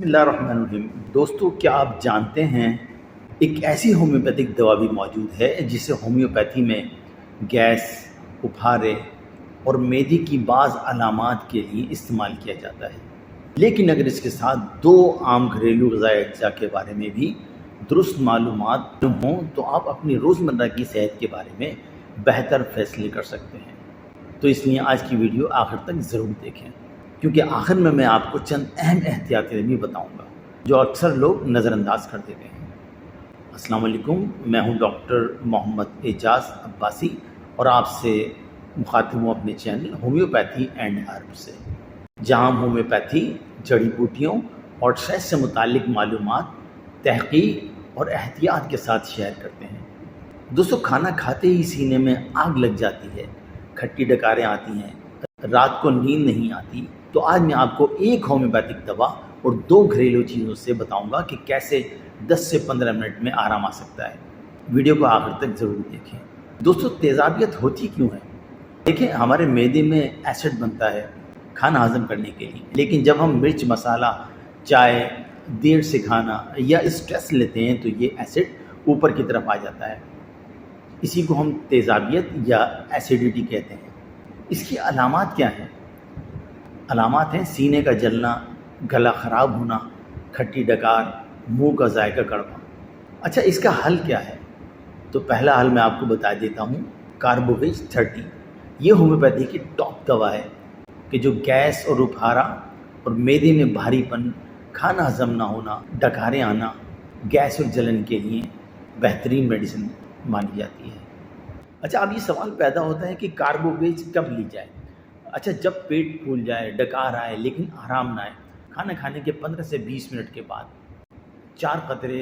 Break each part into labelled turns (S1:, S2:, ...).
S1: बिस्मिल्लाहिर्रहमानिर्रहीम। दोस्तों, क्या आप जानते हैं एक ऐसी होम्योपैथिक दवा भी मौजूद है जिसे होम्योपैथी में गैस, उफारे और मेदे की बाज़ अलामात के लिए इस्तेमाल किया जाता है। लेकिन अगर इसके साथ दो आम घरेलू ग़िज़ाई अज्जा के बारे में भी दुरुस्त मालूमात हों तो आप अपनी रोज़मर्रा की सेहत के बारे में बेहतर फ़ैसले कर सकते हैं। तो इसलिए आज की वीडियो आखिर तक ज़रूर देखें, क्योंकि आखिर में मैं आपको चंद अहम एहतियाती भी बताऊंगा जो अक्सर लोग नज़रअंदाज कर देते हैं। अस्सलाम वालेकुम, मैं हूं डॉक्टर मोहम्मद एजाज अब्बासी और आपसे मुखातिब हूँ अपने चैनल होम्योपैथी एंड हर्ब से, जहां हम होम्योपैथी, जड़ी बूटियों और सेहत से मुतालिक मालूमात, तहकीक और एहतियात के साथ शेयर करते हैं। दोस्तों, खाना खाते ही सीने में आग लग जाती है, खट्टी डकारें आती हैं, रात को नींद नहीं आती, तो आज मैं आपको एक होम्योपैथिक दवा और दो घरेलू चीज़ों से बताऊंगा कि कैसे 10 से 15 मिनट में आराम आ सकता है। वीडियो को आखिर तक ज़रूर देखें। दोस्तों, तेज़ाबियत होती क्यों है? देखें, हमारे मैदे में एसिड बनता है खाना हज़म करने के लिए, लेकिन जब हम मिर्च, मसाला, चाय, देर से खाना या स्ट्रेस लेते हैं तो ये एसिड ऊपर की तरफ आ जाता है। इसी को हम तेज़ाबियत या एसिडिटी कहते हैं। इसकी अलामात क्या हैं? अलामात हैं सीने का जलना, गला ख़राब होना, खट्टी डकार, मुंह का जायका कड़वा। अच्छा, इसका हल क्या है? तो पहला हल मैं आपको बता देता हूँ, कार्बोवेज 30। ये होम्योपैथी की टॉप दवा है कि जो गैस और उफारा और मैदे में भारीपन, खाना हजम ना होना, डकारें आना, गैस और जलन के लिए बेहतरीन मेडिसिन मानी जाती है। अच्छा, अब ये सवाल पैदा होता है कि कार्बोवेज कब ली जाए? अच्छा, जब पेट फूल जाए, डकार आए लेकिन आराम ना आए, खाना खाने के 15 से 20 मिनट के बाद 4 कतरे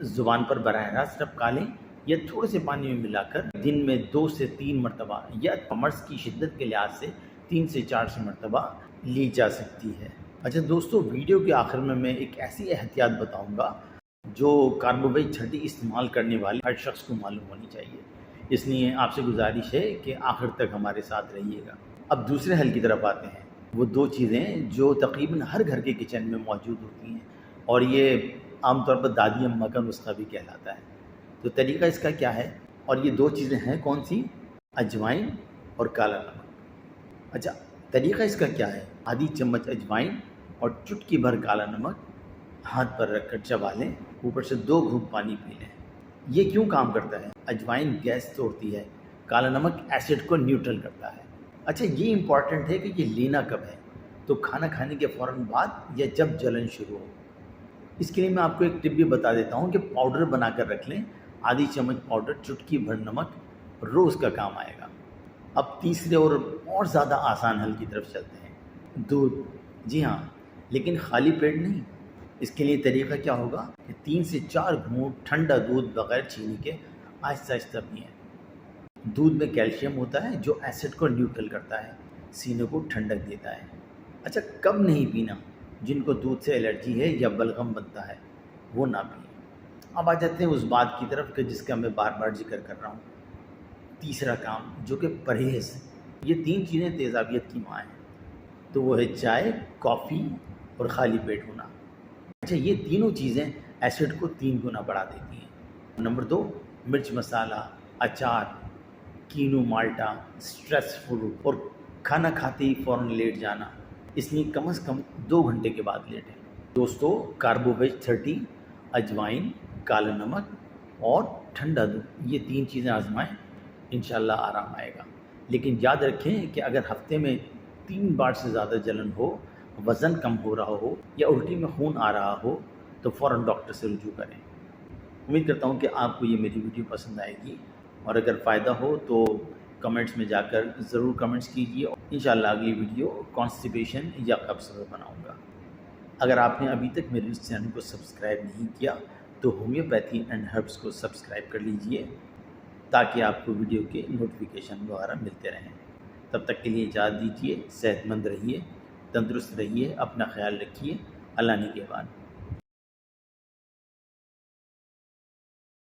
S1: ज़ुबान पर बराह रास्त टपका लें या थोड़े से पानी में मिलाकर दिन में 2 से 3 मरतबा या मर्ज़ की शिद्दत के लिहाज से 3 से 4 मरतबा ली जा सकती है। अच्छा दोस्तों, वीडियो के आखिर में मैं एक ऐसी एहतियात बताऊंगा जो कार्बोवेज 30 इस्तेमाल करने वाले हर शख्स को मालूम होनी चाहिए। इसलिए आपसे गुजारिश है कि आखिर तक हमारे साथ रहिएगा। अब दूसरे हल की तरफ आते हैं। वो दो चीज़ें जो तकरीबन हर घर के किचन में मौजूद होती हैं और ये आमतौर पर दादी अम्मा का नुस्खा भी कहलाता है। तो तरीका इसका क्या है और ये दो चीज़ें हैं कौन सी? अजवाइन और काला नमक। अच्छा, तरीका इसका क्या है? आधी चम्मच अजवाइन और चुटकी भर काला नमक हाथ पर रखकर चबा लें, ऊपर से 2 घूंट पानी पी लें। ये क्यों काम करता है? अजवाइन गैस तोड़ती है, काला नमक एसिड को न्यूट्रल करता है। अच्छा, ये इम्पॉर्टेंट है कि ये लेना कब है? तो खाना खाने के फ़ौरन बाद या जब जलन शुरू हो। इसके लिए मैं आपको एक टिप भी बता देता हूँ कि पाउडर बनाकर रख लें। आधी चम्मच पाउडर, चुटकी भर नमक, रोज़ का काम आएगा। अब तीसरे और ज़्यादा आसान हल की तरफ चलते हैं। दूध। जी हाँ, लेकिन खाली पेट नहीं। इसके लिए तरीका क्या होगा कि 3 से 4 घूंट ठंडा दूध बग़ैर चीनी के आहिस्ता आहिस्ता पिएं। दूध में कैल्शियम होता है जो एसिड को न्यूट्रल करता है, सीने को ठंडक देता है। अच्छा, कब नहीं पीना? जिनको दूध से एलर्जी है या बलगम बनता है वो ना पिए। अब आ जाते हैं उस बात की तरफ कि जिसका मैं बार बार जिक्र कर रहा हूँ, तीसरा काम जो कि परहेज़। ये 3 चीज़ें तेज़ाबियत की माँ हैं, तो वो है चाय, कॉफ़ी और खाली पेट होना। अच्छा, ये तीनों चीज़ें एसिड को 3 गुना बढ़ा देती हैं। नंबर 2, मिर्च, मसाला, अचार, कीनू, माल्टा, स्ट्रेस फूड और खाना खाते ही फ़ौरन लेट जाना। इसलिए कम से कम 2 घंटे के बाद लेटें। दोस्तों, कार्बोवेज 30, अजवाइन, काला नमक और ठंडा दूध, ये 3 चीज़ें आजमाएं, इंशाल्लाह आराम आएगा। लेकिन याद रखें कि अगर हफ्ते में 3 बार से ज़्यादा जलन हो, वज़न कम हो रहा हो या उल्टी में खून आ रहा हो तो फ़ौरन डॉक्टर से रुजू करें। उम्मीद करता हूँ कि आपको ये मेरी वीडियो पसंद आएगी और अगर फ़ायदा हो तो कमेंट्स में जाकर ज़रूर कमेंट्स कीजिए। इंशाल्लाह अगली वीडियो कॉन्स्टिपेशन या कब्ज़ पर बनाऊँगा। अगर आपने अभी तक मेरे इस चैनल को सब्सक्राइब नहीं किया तो होम्योपैथी एंड हर्ब्स को सब्सक्राइब कर लीजिए ताकि आपको वीडियो के नोटिफिकेशन वगैरह मिलते रहें। तब तक के लिए इजाज़त दीजिए। सेहतमंद रहिए, तंदुरुस्त रहिए, अपना ख्याल रखिए। अल्लाह निगहबान।